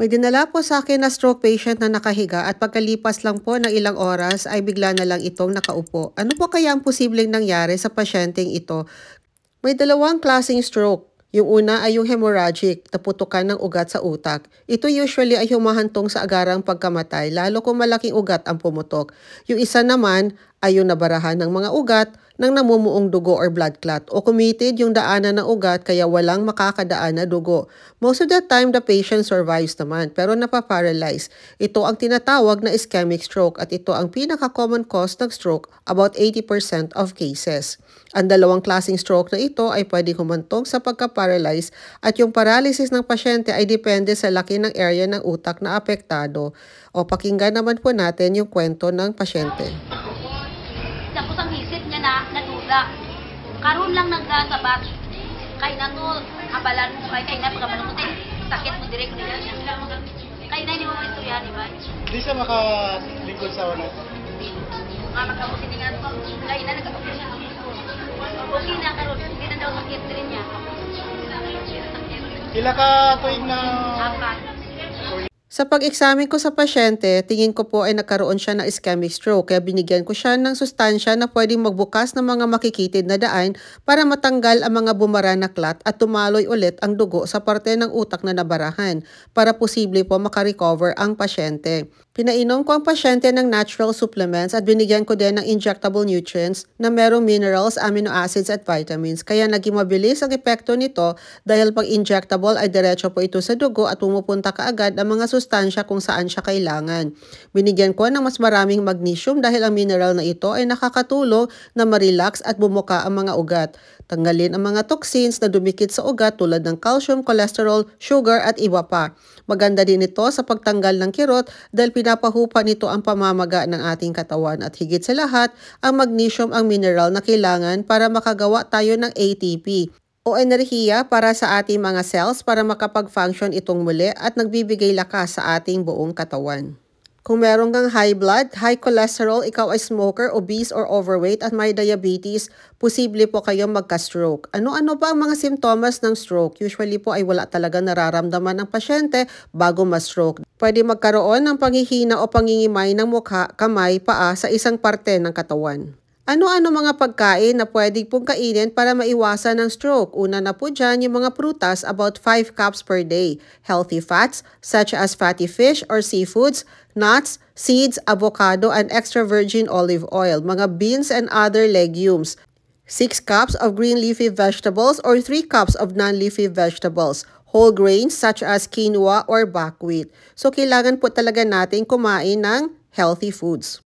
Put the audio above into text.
May dinala po sa akin na stroke patient na nakahiga at pagkalipas lang po ng ilang oras ay bigla na lang itong nakaupo. Ano po kaya ang posibleng nangyari sa pasyenteng ito? May dalawang klaseng stroke. Yung una ay yung hemorrhagic, naputukan ng ugat sa utak. Ito usually ay humahantong sa agarang pagkamatay, lalo kung malaking ugat ang pumutok. Yung isa naman ay yung nabarahan ng mga ugat ng namumuong dugo or blood clot o committed yung daanan ng ugat kaya walang makakadaan na dugo. Most of the time, the patient survives naman pero napaparalyze. Ito ang tinatawag na ischemic stroke at ito ang pinaka-common cause ng stroke, about 80% of cases. Ang dalawang klaseng stroke na ito ay pwedeng humantong sa pagka-paralyze at yung paralysis ng pasyente ay depende sa laki ng area ng utak na apektado. O pakinggan naman po natin yung kwento ng pasyente. Tapos ang isip niya na naduda. Karoon lang nagkasabat. Kay na to, abalan mo, kay na pagkabalan mo, sakit mo direct nila. Kay na hindi mo istorya, di ba? Hindi siya makalingkod sa wala. Mga magkamusiningan po, kay na nagkamusin siya. Okay na karoon, hindi na daw sakit din niya. Kila ka tuwing na... Apat. Sa pag-examine ko sa pasyente, tingin ko po ay nagkaroon siya ng ischemic stroke kaya binigyan ko siya ng sustansya na pwedeng magbukas ng mga makikitid na daan para matanggal ang mga bumara na clot at tumaloy ulit ang dugo sa parte ng utak na nabarahan para posible po makarecover ang pasyente. Pinainom ko ang pasyente ng natural supplements at binigyan ko din ng injectable nutrients na merong minerals, amino acids at vitamins. Kaya naging mabilis ang epekto nito dahil pag injectable ay diretso po ito sa dugo at pumupunta kaagad ang mga sustansya kung saan siya kailangan. Binigyan ko ng mas maraming magnesium dahil ang mineral na ito ay nakakatulong na ma-relax at bumuka ang mga ugat. Tanggalin ang mga toxins na dumikit sa ugat tulad ng calcium, cholesterol, sugar at iba pa. Maganda din ito sa pagtanggal ng kirot dahil pinapahupa nito ang pamamaga ng ating katawan at higit sa lahat, ang magnesium ang mineral na kailangan para makagawa tayo ng ATP o enerhiya para sa ating mga cells para makapag-function itong muli at nagbibigay lakas sa ating buong katawan. Kung meron kang high blood, high cholesterol, ikaw ay smoker, obese or overweight at may diabetes, posible po kayong magka-stroke. Ano-ano ba ang mga simptomas ng stroke? Usually po ay wala talaga nararamdaman ng pasyente bago ma-stroke. Pwede magkaroon ng panghihina o pangingimay ng mukha, kamay, paa sa isang parte ng katawan. Ano-ano mga pagkain na pwede pong kainin para maiwasan ng stroke? Una na po dyan yung mga prutas, about 5 cups per day. Healthy fats such as fatty fish or seafoods, nuts, seeds, avocado, and extra virgin olive oil. Mga beans and other legumes. 6 cups of green leafy vegetables or 3 cups of non-leafy vegetables. Whole grains such as quinoa or buckwheat. So kailangan po talaga natin kumain ng healthy foods.